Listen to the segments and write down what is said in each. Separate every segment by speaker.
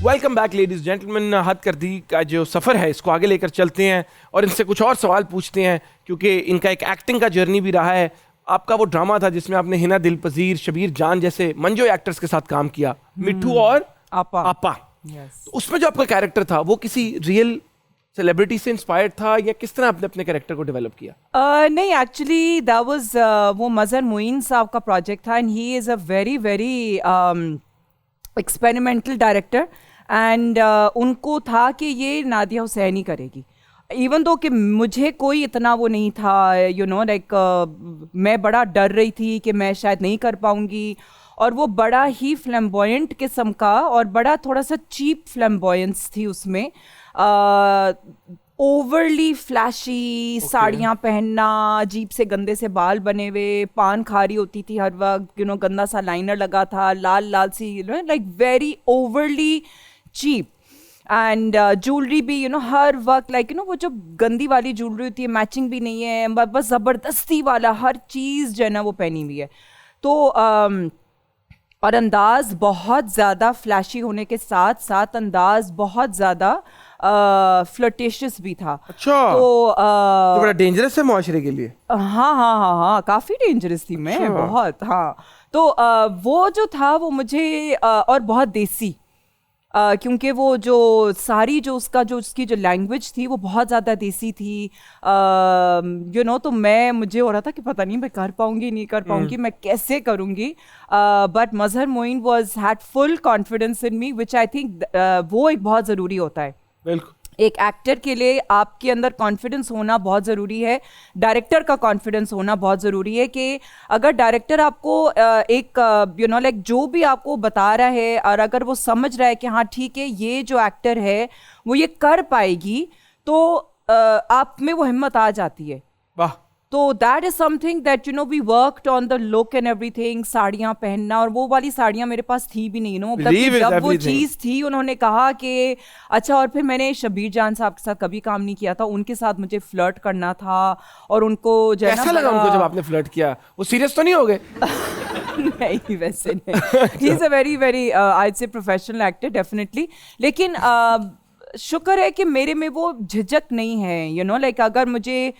Speaker 1: Welcome back ladies gentleman. हद कर दी का जो सफ़र है इसको आगे लेकर चलते हैं और इनसे कुछ और सवाल पूछते हैं, क्योंकि इनका एक एक्टिंग का जर्नी भी रहा है। आपका वो ड्रामा था जिसमें आपने हिना दिलपजीर, शबीर जान जैसे मंजो एक्टर्स के साथ काम किया, मिट्ठू और आपा। तो उसमें जो आपका कैरेक्टर था वो किसी रियल सेलिब्रिटी से इंस्पायर्ड था या किस तरह आपने अपने कैरेक्टर को डेवलप किया?
Speaker 2: नहीं, एक्चुअली दैट वाज वो मजहर मोइन साहब का प्रोजेक्ट था and he is a very very experimental director and उनको था कि ये नादिया हुसैनी करेगी। इवन दो कि मुझे कोई इतना वो नहीं था, यू नो लाइक मैं बड़ा डर रही थी कि मैं शायद नहीं कर पाऊंगी, और वो बड़ा ही फ्लैम्बॉयंट किस्म का और बड़ा थोड़ा सा चीप फ्लैम्बॉयंस थी उसमें। ओवरली फ्लैशी साड़ियाँ पहनना, अजीब से गंदे से बाल बने हुए, पान खा रही होती थी हर वक्त, यू नो गंदा सा लाइनर लगा था, लाल लाल सी, you know like very overly cheap and jewellery भी यू नो हर वक्त लाइक यू नो वो जो गंदी वाली ज्वेलरी होती है, मैचिंग भी नहीं है, बस ज़बरदस्ती वाला हर चीज़ जो है ना वो पहनी हुई है। तो और अंदाज बहुत ज़्यादा फ्लैशी होने के साथ साथ अंदाज बहुत ज़्यादा फ्लर्टेशियस भी था।
Speaker 1: अच्छा, तो बड़ा डेंजरस है माशरे के लिए।
Speaker 2: हाँ, काफ़ी डेंजरस थी मैं।
Speaker 1: अच्छा।
Speaker 2: बहुत। हाँ, तो वो जो था वो मुझे और बहुत देसी, क्योंकि वो जो सारी जो उसकी जो लैंग्वेज थी वो बहुत ज़्यादा देसी थी, यू नो। तो मुझे हो रहा था कि पता नहीं मैं कर पाऊंगी नहीं कर पाऊंगी, मैं कैसे करूंगी, but Mazhar Moin had full confidence in me, which I think वो एक बहुत ज़रूरी होता है।
Speaker 1: बिल्कुल,
Speaker 2: एक एक्टर के लिए आपके अंदर कॉन्फिडेंस होना बहुत ज़रूरी है, डायरेक्टर का कॉन्फिडेंस होना बहुत ज़रूरी है कि अगर डायरेक्टर आपको एक यू नो लाइक जो भी आपको बता रहा है और अगर वो समझ रहा है कि हाँ ठीक है ये जो एक्टर है वो ये कर पाएगी, तो आप में वो हिम्मत आ जाती है।
Speaker 1: वाह।
Speaker 2: तो that is something that you know we worked on the look and everything. साड़ियाँ पहनना, और वो वाली साड़ियाँ मेरे पास थी भी नहीं, नो मतलब कि जब वो चीज़ थी उन्होंने कहा कि अच्छा। और फिर मैंने शबीर जान साहब के साथ कभी काम नहीं किया था, उनके साथ मुझे फ्लर्ट करना था और उनको जो
Speaker 1: कैसा लगा उनको जब आपने फ्लर्ट किया? वो सीरियस तो नहीं हो गए?
Speaker 2: नहीं, वैसे नहीं। He is a very very I से प्रोफेशनल एक्टर डेफिनेटली, लेकिन शुक्र है कि मेरे में वो झिझक नहीं है, यू नो लाइक अगर मुझे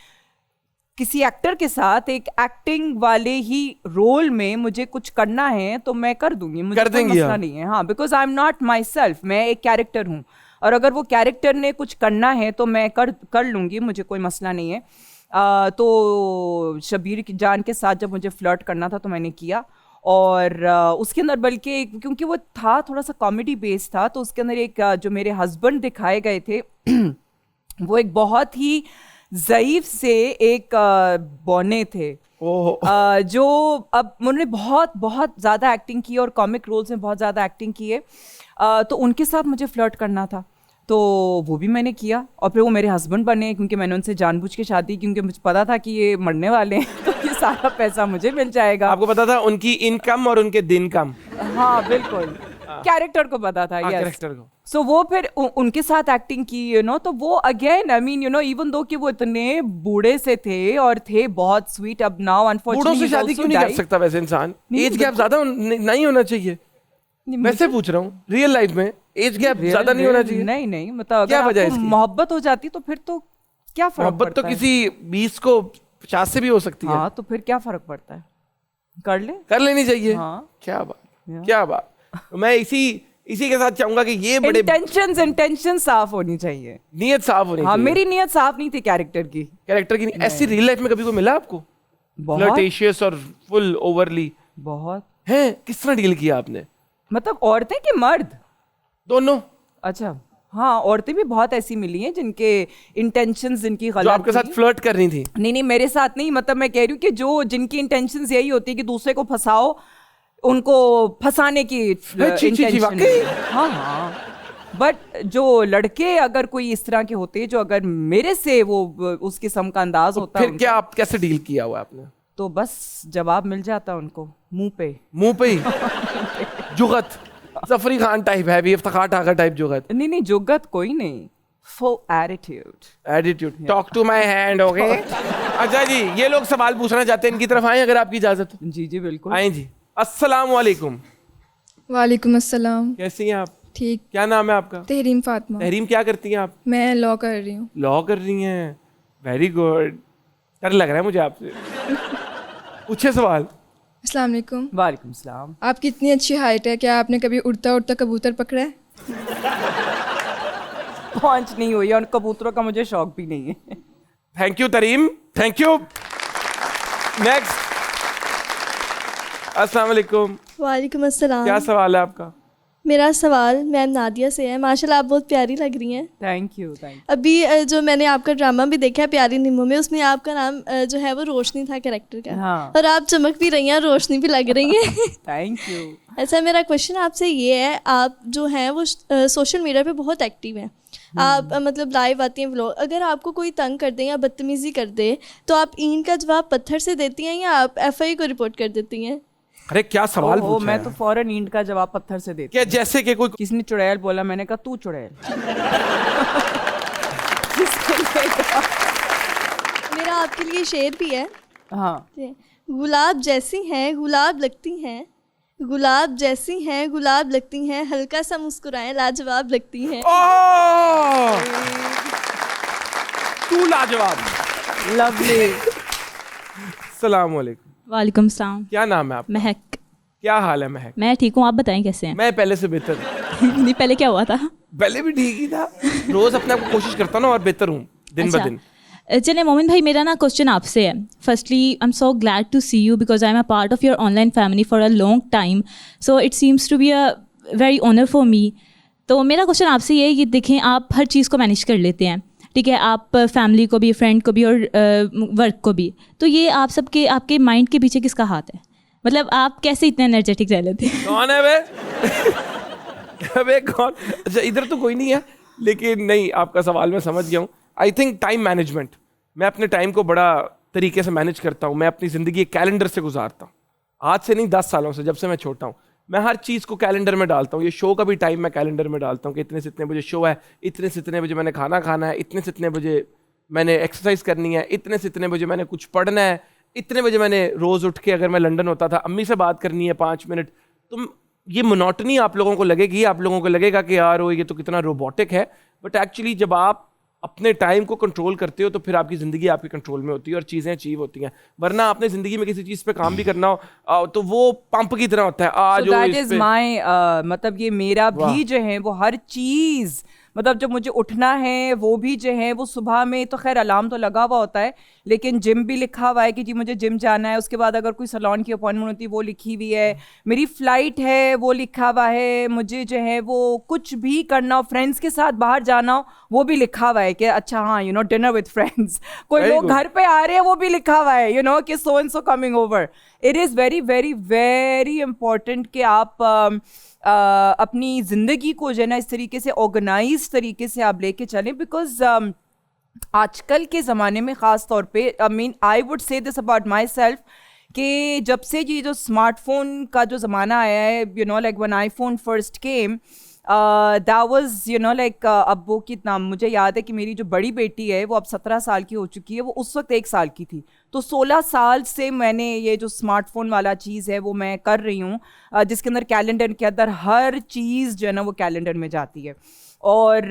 Speaker 2: किसी एक्टर के साथ एक एक्टिंग वाले ही रोल में मुझे कुछ करना है तो मैं कर दूंगी, मुझे कोई मसला नहीं है। हाँ, because I am not my self, मैं एक कैरेक्टर हूँ, और अगर वो कैरेक्टर ने कुछ करना है तो मैं कर लूँगी, मुझे कोई मसला नहीं है। तो शबीर जान के साथ जब मुझे फ्लर्ट करना था तो मैंने किया, और उसके अंदर बल्कि क्योंकि वो था थोड़ा सा कॉमेडी बेस्ड था, तो उसके अंदर एक जो मेरे हस्बैंड दिखाए गए थे वो एक बहुत ही ज़ईफ से एक बौने थे, जो अब उन्होंने बहुत बहुत ज़्यादा एक्टिंग की और कॉमिक रोल्स में बहुत ज़्यादा एक्टिंग की है, तो उनके साथ मुझे फ्लर्ट करना था, तो वो भी मैंने किया। और फिर वो मेरे हस्बैंड बने, क्योंकि मैंने उनसे जानबूझ के शादी, क्योंकि मुझे पता था कि ये मरने वाले हैं तो ये सारा पैसा मुझे मिल जाएगा।
Speaker 1: आपको पता था उनकी इनकम और उनके दिन कम?
Speaker 2: हाँ बिल्कुल, कैरेक्टर को पता था।
Speaker 1: कैरेक्टर को।
Speaker 2: सो वो फिर उनके साथ एक्टिंग की, यू नो। तो वो again I mean you know even though कि वो इतने बूढ़े से थे और थे बहुत स्वीट, अब नाउ अनफॉर्चुनेटली
Speaker 1: बूढ़ों से शादी क्यों नहीं कर सकता वैसे इंसान? एज गैप ज्यादा नहीं होना चाहिए, वैसे पूछ रहा हूँ। रियल लाइफ में एज गैप ज्यादा नहीं होना चाहिए?
Speaker 2: नहीं मतलब क्या वजह है? मोहब्बत हो जाती तो फिर तो क्या फर्क पड़ता है?
Speaker 1: मोहब्बत तो किसी 20 को 50 से भी हो सकती है।
Speaker 2: हाँ, तो फिर क्या फर्क पड़ता है? कर
Speaker 1: लेनी चाहिए।
Speaker 2: हाँ।
Speaker 1: क्या बात। तो मैं इसी के साथ चाहूंगा कि ये बड़े
Speaker 2: इंटेंशन साफ होनी चाहिए,
Speaker 1: नियत साफ होनी चाहिए।
Speaker 2: हाँ, मेरी नियत साफ नहीं थी कैरेक्टर की नहीं।
Speaker 1: ऐसी रियल लाइफ में कभी कोई मिला आपको फ्लर्टेशियस और फुल ओवरली?
Speaker 2: बहुत
Speaker 1: है। किस तरह डील किया आपने?
Speaker 2: मतलब औरतें कि मर्द?
Speaker 1: दोनों।
Speaker 2: अच्छा, हाँ, औरतें भी बहुत ऐसी मिली हैं जिनके इंटेंशंस जिनकी गलत,
Speaker 1: जो आपके साथ फ्लर्ट कर रही थी?
Speaker 2: नहीं, मेरे साथ नहीं, मतलब मैं कह रही हूँ कि जिनकी इंटेंशंस यही होती है कि दूसरे को फंसाओ, उनको फंसाने की इंटेंशन। हाँ, बट जो लड़के अगर कोई इस तरह के होते हैं, जो अगर मेरे से वो उस किस्म का अंदाज होता है,
Speaker 1: फिर क्या आप कैसे डील किया हुआ आपने?
Speaker 2: तो बस जवाब मिल जाता उनको मुंह पे ही।
Speaker 1: जुगत जफरी खान टाइप है, इफ्तिखार ठाकर टाइप जुगत?
Speaker 2: नहीं, जुगत कोई नहीं, full attitude.
Speaker 1: Talk to my hand, okay? अच्छा जी, ये लोग सवाल पूछना चाहते हैं, इनकी तरफ आए अगर आपकी इजाजत हो।
Speaker 2: जी बिल्कुल,
Speaker 1: आए जी। अस्सलाम वालेकुम।
Speaker 3: वालेकुम अस्सलाम।
Speaker 1: कैसी हैं आप?
Speaker 3: ठीक।
Speaker 1: क्या नाम है आपका?
Speaker 3: तहरीम फातिमा।
Speaker 1: तहरीम, क्या करती हैं आप?
Speaker 3: मैं लॉ कर रही हूँ।
Speaker 1: लॉ कर रही हैं, वेरी गुड। डर लग रहा है मुझे आपसे। पूछे सवाल।
Speaker 3: अस्सलाम वालेकुम।
Speaker 2: वालेकुम सलाम।
Speaker 3: आपकी इतनी अच्छी हाइट है, क्या आपने कभी उड़ता उड़ता कबूतर पकड़ा है?
Speaker 2: पहुंच नहीं हुई है और कबूतरों का मुझे शौक भी नहीं है।
Speaker 1: Thank you Tareem, thank you. Next. अस्सलाम वालेकुम।
Speaker 4: वालेकुम अस्सलाम।
Speaker 1: क्या सवाल है आपका?
Speaker 4: मेरा सवाल मैम नादिया से है। माशाल्लाह आप बहुत प्यारी लग रही हैं।
Speaker 2: थैंक यू, थैंक
Speaker 4: अभी जो मैंने आपका ड्रामा भी देखा है प्यारी नीमो में, उसमें आपका नाम जो है वो रोशनी था कैरेक्टर का।
Speaker 2: हाँ।
Speaker 4: और आप चमक भी रही हैं, रोशनी भी लग रही हैं।
Speaker 2: You, thank you.
Speaker 4: अच्छा, मेरा क्वेश्चन आपसे ये है, आप जो हैं वो सोशल मीडिया पे बहुत एक्टिव हैं। आप मतलब लाइव आती हैं व्लॉग। अगर आपको कोई तंग कर दे या बदतमीज़ी कर दे तो आप ईंट का जवाब पत्थर से देती हैं या आप एफआई को रिपोर्ट कर देती हैं?
Speaker 1: अरे क्या सवाल पूछा
Speaker 2: मैं
Speaker 1: है?
Speaker 2: तो फौरन ईंट का जवाब पत्थर से देती
Speaker 1: क्या जैसे कि कोई
Speaker 2: किसी ने चुड़ैल बोला, मैंने कहा तू चुड़ैल।
Speaker 4: मेरा आपके लिए शेर भी है।
Speaker 2: हाँ।
Speaker 4: गुलाब जैसी हैं गुलाब लगती हैं, गुलाब जैसी हैं गुलाब लगती हैं, हल्का सा मुस्कुराएं लाजवाब लगती हैं।
Speaker 1: ओह! तू लाजवाब।
Speaker 2: लवली।
Speaker 1: सलाम वालेकुम।
Speaker 5: वालेकुम सलाम।
Speaker 1: क्या नाम है आपका?
Speaker 5: महक।
Speaker 1: क्या हाल है महक?
Speaker 5: मैं ठीक हूँ, आप बताएं कैसे हैं?
Speaker 1: मैं पहले से बेहतर।
Speaker 5: नहीं, पहले क्या हुआ था?
Speaker 1: पहले भी ठीक ही था, रोज अपने आप को कोशिश करता हूँ ना और बेहतर हूँ दिन ब दिन।
Speaker 5: चलिए मोमिन भाई, मेरा ना क्वेश्चन आपसे है। Firstly I am so glad to see you because I am a part of your online family for a long time, so it seems to be a very honour for me. तो मेरा question आपसे ये है कि देखें, आप हर चीज़ को manage कर लेते हैं, ठीक है, आप फैमिली को भी, फ्रेंड को भी और वर्क को भी, तो ये आप सबके आपके माइंड के पीछे किसका हाथ है? मतलब आप कैसे इतने एनर्जेटिक रह लेते हैं?
Speaker 1: कौन है बे? अबे कौन? अच्छा, इधर तो कोई नहीं है, लेकिन नहीं, आपका सवाल मैं समझ गया हूँ। I think time management. मैं अपने टाइम को बड़ा तरीके से मैनेज करता हूँ। मैं अपनी ज़िंदगी एक कैलेंडर से गुजारता हूँ। आज से नहीं, 10 सालों से, जब से मैं छोटा हूँ, मैं हर चीज़ को कैलेंडर में डालता हूँ। ये शो का भी टाइम मैं कैलेंडर में डालता हूँ कि इतने से इतने बजे शो है, इतने से इतने बजे मैंने खाना खाना है, इतने से इतने बजे मैंने एक्सरसाइज करनी है, इतने से इतने बजे मैंने कुछ पढ़ना है, इतने बजे मैंने रोज़ उठ के, अगर मैं लंदन होता था, अम्मी से बात करनी है 5 मिनट। तो ये मोनोटनी आप लोगों को लगेगी, आप लोगों को लगेगा कि यार ये तो कितना रोबोटिक है, बट एक्चुअली जब आप अपने टाइम को कंट्रोल करते हो तो फिर आपकी ज़िंदगी आपके कंट्रोल में होती है और चीज़ें अचीव होती हैं। वरना आपने ज़िंदगी में किसी चीज़ पे काम भी करना हो तो वो पंप की तरह होता है। आज
Speaker 2: दैट इज माय मतलब ये मेरा भी जो है वो हर चीज़, मतलब जब मुझे उठना है वो भी जो है वो सुबह में तो खैर अलार्म तो लगा हुआ होता है, लेकिन जिम भी लिखा हुआ है कि जी मुझे जिम जाना है। उसके बाद अगर कोई सैलून की अपॉइंटमेंट होती है वो लिखी हुई है, मेरी फ्लाइट है वो लिखा हुआ है, मुझे जो है वो कुछ भी करना हो, फ्रेंड्स के साथ बाहर जाना हो वो भी लिखा हुआ है कि अच्छा हाँ you know dinner with friends, कोई लोग घर पे आ रहे हैं वो भी लिखा हुआ है, यू नो कि so and so coming over. It is very very very important कि आप अपनी ज़िंदगी को जो है ना इस तरीके से ऑर्गेनाइज तरीके से आप लेके चलें, बिकॉज आजकल के ज़माने में ख़ास तौर पे I would say this about my self कि जब से ये जो स्मार्टफोन का जो ज़माना आया है, you know like when iPhone first came, that was you know like अब वो कितना मुझे याद है कि मेरी जो बड़ी बेटी है वो अब 17 साल की हो चुकी है, वो उस वक्त 1 साल की थी। तो 16 साल से मैंने ये जो स्मार्टफोन वाला चीज़ है वो मैं कर रही हूँ, जिसके अंदर कैलेंडर के अंदर हर चीज़ जो है ना वो कैलेंडर में जाती है। और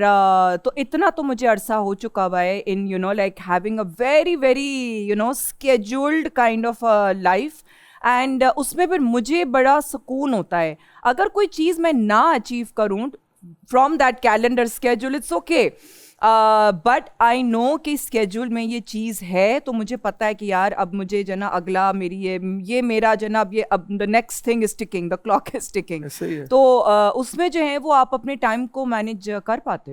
Speaker 2: तो इतना तो मुझे अरसा हो चुका हुआ है in you know like having a very very you know scheduled kind of life, and उसमें फिर मुझे बड़ा सुकून होता है। अगर कोई चीज़ मैं ना अचीव करूँ from that calendar schedule, it's okay, but I know कि स्केड्यूल में ये चीज़ है, तो मुझे पता है कि यार अब मुझे जना अगला मेरी ये मेरा जना अब the next thing is ticking, the clock is ticking. तो उसमें जो है वो आप अपने टाइम को मैनेज कर पाते हो।